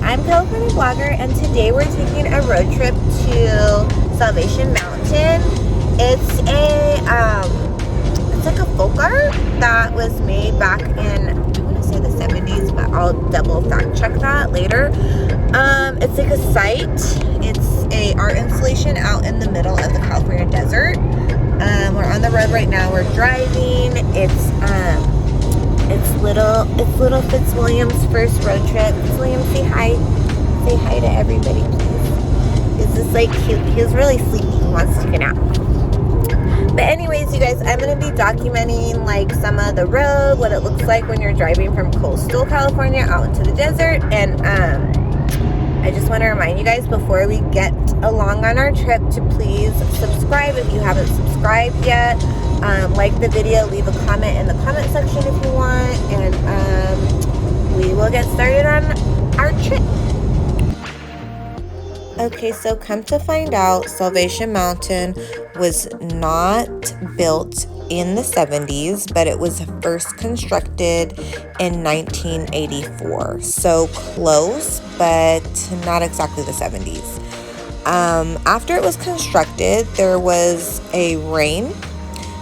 I'm California Blogger, and today we're taking a road trip to Salvation Mountain. It's like a folk art that was made back in, I want to say the 70s, but I'll double fact check that later. It's like a site. It's a art installation out in the middle of the California desert. We're on the road right now. We're driving. It's little Fitzwilliam's first road trip. Fitzwilliam, say hi. Say hi to everybody, please. He's just like cute. He's really sleepy. He wants to take a nap. But anyways, you guys, I'm going to be documenting like some of the road, what it looks like when you're driving from coastal California out into the desert. And I just want to remind you guys before we get along on our trip to please subscribe if you haven't subscribed yet. Like the video, leave a comment in the comment section if you want, and we will get started on our trip. Okay, so come to find out, Salvation Mountain was not built in the 70s, but it was first constructed in 1984. So close, but not exactly the 70s. After it was constructed, there was a rain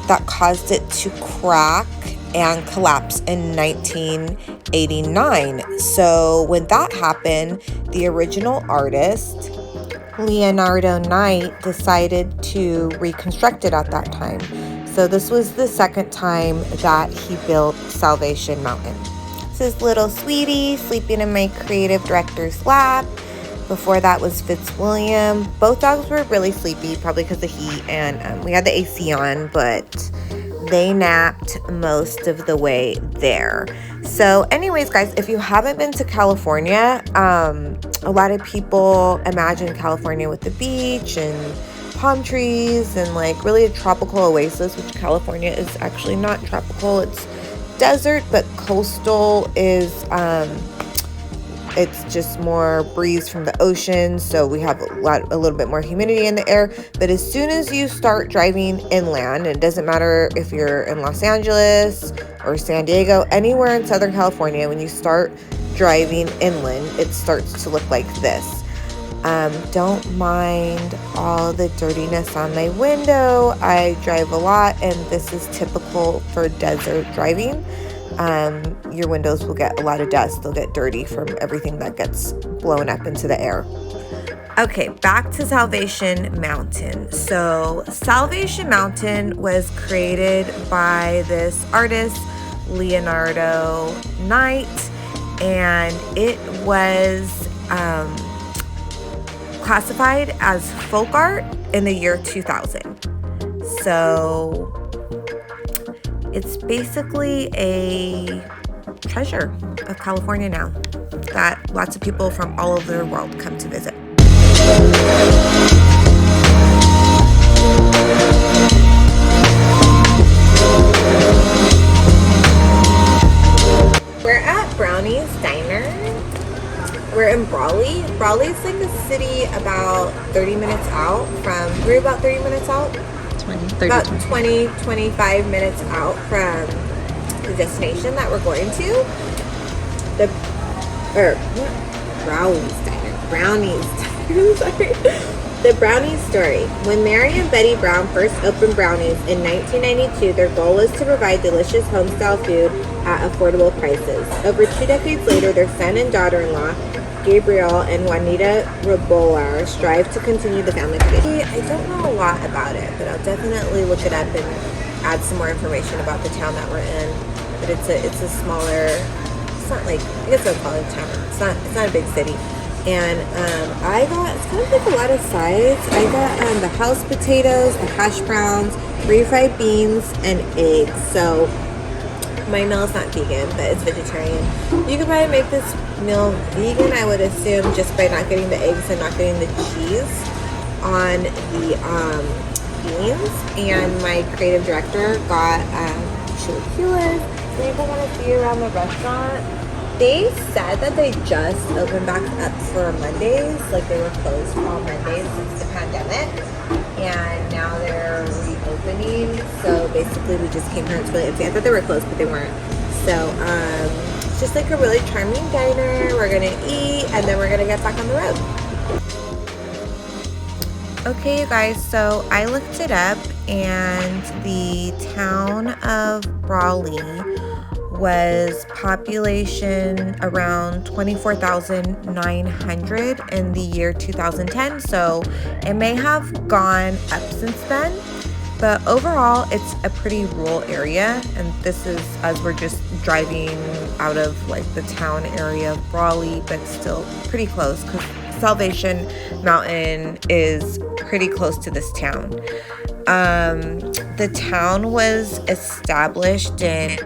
that caused it to crack and collapse in 1989. So when that happened, the original artist, Leonardo Knight, decided to reconstruct it at that time. So this was the second time that he built Salvation Mountain. This is little Sweetie sleeping in my creative director's lap. Before that was Fitzwilliam. Both dogs were really sleepy, probably because of heat, and we had the AC on, but they napped most of the way there. So anyways, guys, if you haven't been to California, a lot of people imagine California with the beach and palm trees and like really a tropical oasis, which California is actually not tropical. It's desert, but coastal is it's just more breeze from the ocean, so we have a little bit more humidity in the air. But as soon as you start driving inland, and it doesn't matter if you're in Los Angeles or San Diego, anywhere in Southern California, when you start driving inland, it starts to look like this. Don't mind all the dirtiness on my window. I drive a lot, and this is typical for desert driving. Your windows will get a lot of dust. They'll get dirty from everything that gets blown up into the air. Okay, back to Salvation Mountain. So Salvation Mountain was created by this artist, Leonardo Knight, and it was classified as folk art in the year 2000. So it's basically a treasure of California now that lots of people from all over the world come to visit. We're at Brownies Diner. We're in Brawley. Brawley's like a city about 30 minutes out from, we're about 30 minutes out? 25 minutes out from the destination that we're going to. Brownies Diner. Sorry. The Brownies story. When Mary and Betty Brown first opened Brownies in 1992, their goal was to provide delicious home-style food at affordable prices. Over 2 decades later, their son and daughter-in-law, Gabriel and Juanita Rabolar, strive to continue the family tradition. I don't know a lot about it, but I'll definitely look it up and add some more information about the town that we're in. But it's a smaller, it's not like, I guess I'll call it a town. It's not a big city. And I got, it's kind of like a lot of sides. I got the house potatoes, the hash browns, refried beans, and eggs. So my meal is not vegan, but it's vegetarian. You could probably make this meal vegan, I would assume, just by not getting the eggs and not getting the cheese on the beans. And my creative director got chilaquiles. So I want to see you around the restaurant. They said that they just opened back up for Mondays, like they were closed all Mondays since the pandemic, and now they're reopening. So basically we just came here. It's really empty. I thought they were closed, but they weren't. So It's just like a really charming diner. We're gonna eat and then we're gonna get back on the road. Okay, you guys, so I looked it up and the town of Brawley was population around 24,900 in the year 2010. So it may have gone up since then, but overall it's a pretty rural area. And this is as we're just driving out of like the town area of Brawley, but still pretty close because Salvation Mountain is pretty close to this town. The town was established in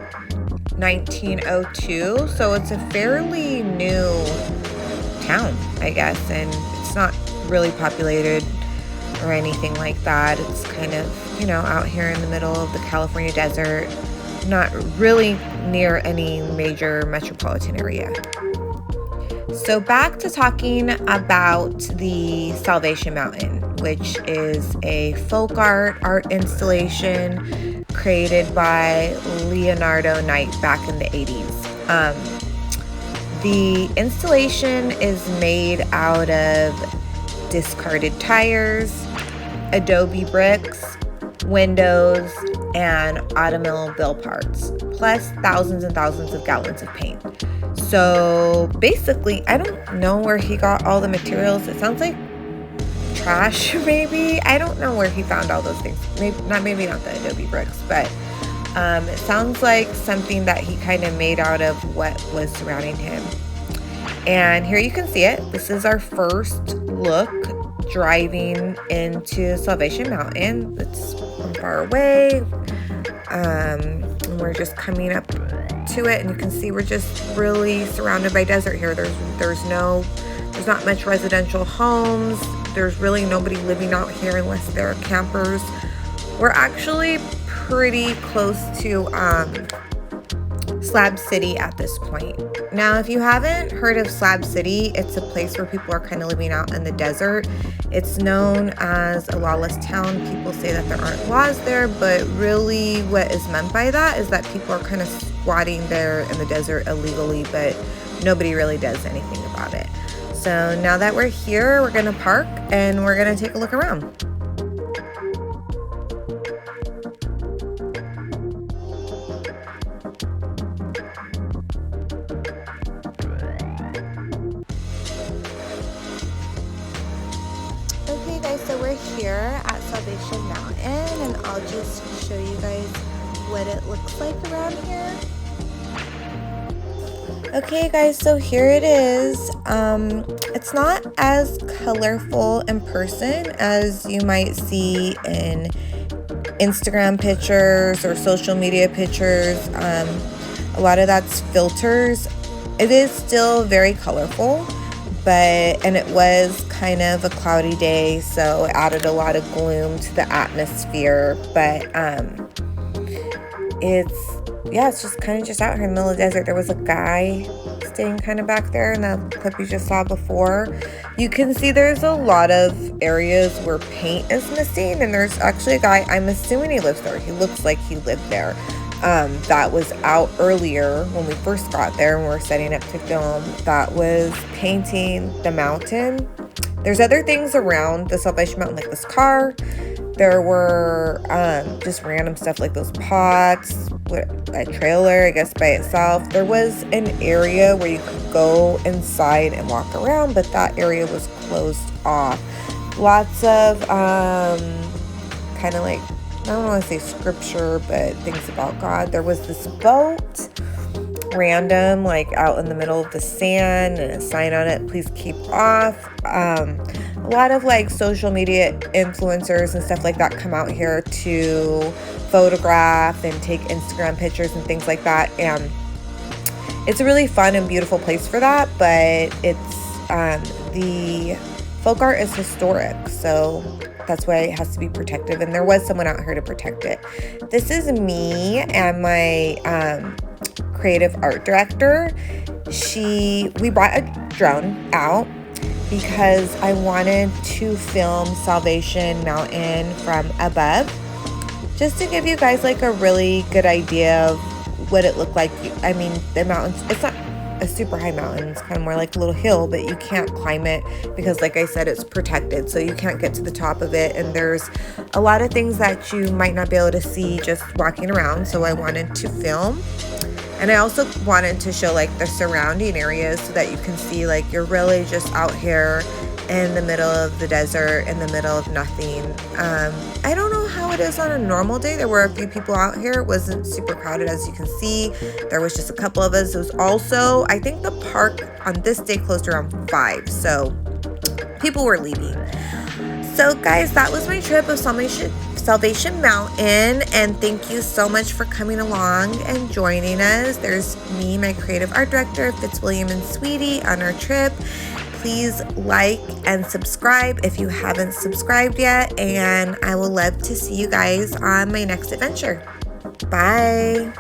1902, so it's a fairly new town, I guess, and it's not really populated or anything like that. It's kind of, you know, out here in the middle of the California desert, not really near any major metropolitan area. So back to talking about the Salvation Mountain, which is a folk art installation created by Leonardo Knight back in the 80s. The installation is made out of discarded tires, adobe bricks, windows, and automobile parts, plus thousands and thousands of gallons of paint. So basically, I don't know where he got all the materials. It sounds like trash, maybe. I don't know where he found all those things. Maybe not the adobe bricks, but it sounds like something that he kind of made out of what was surrounding him. And here you can see it. This is our first look driving into Salvation Mountain. It's from far away. And we're just coming up to it, and you can see we're just really surrounded by desert here. There's not much residential homes. There's really nobody living out here unless they're campers. We're actually pretty close to Slab City at this point. Now, if you haven't heard of Slab City, it's a place where people are kind of living out in the desert. It's known as a lawless town. People say that there aren't laws there, but really what is meant by that is that people are kind of squatting there in the desert illegally, but nobody really does anything about it. So now that we're here, we're gonna park and we're gonna take a look around. Okay guys, so we're here at Salvation Mountain and I'll just show you guys what it looks like around here. Okay guys, so here it is. It's not as colorful in person as you might see in Instagram pictures or social media pictures. A lot of that's filters. It is still very colorful, and it was kind of a cloudy day, so it added a lot of gloom to the atmosphere. But it's just kind of just out here in the middle of the desert. There was a guy staying kind of back there in the clip you just saw before. You can see there's a lot of areas where paint is missing, and there's actually a guy, I'm assuming he lives there. He looks like he lived there. That was out earlier when we first got there and we were setting up to film, that was painting the mountain. There's other things around the Salvation Mountain, like this car. There were just random stuff like those pots, a trailer, I guess, by itself. There was an area where you could go inside and walk around, but that area was closed off. Lots of kind of like, I don't want to say scripture, but things about God. There was this boat, random, like out in the middle of the sand, and a sign on it, please keep off. A lot of like social media influencers and stuff like that come out here to photograph and take Instagram pictures and things like that, and it's a really fun and beautiful place for that. But it's the folk art is historic, so that's why it has to be protective, and there was someone out here to protect it. This is me and my creative art director. We brought a drone out because I wanted to film Salvation Mountain from above, just to give you guys like a really good idea of what it looked like. I mean, the mountains, it's not a super high mountain. It's kind of more like a little hill, but you can't climb it because, like I said, it's protected, so you can't get to the top of it. And there's a lot of things that you might not be able to see just walking around, so I wanted to film. And I also wanted to show like the surrounding areas so that you can see like you're really just out here in the middle of the desert, in the middle of nothing. I don't know how it is on a normal day. There were a few people out here. It wasn't super crowded, as you can see. There was just a couple of us. It was also, I think the park on this day closed around 5, so people were leaving. So guys, that was my trip of Salvation Mountain, and thank you so much for coming along and joining us. There's me, my creative art director, Fitzwilliam and Sweetie, on our trip. Please like and subscribe if you haven't subscribed yet, and I will love to see you guys on my next adventure. Bye.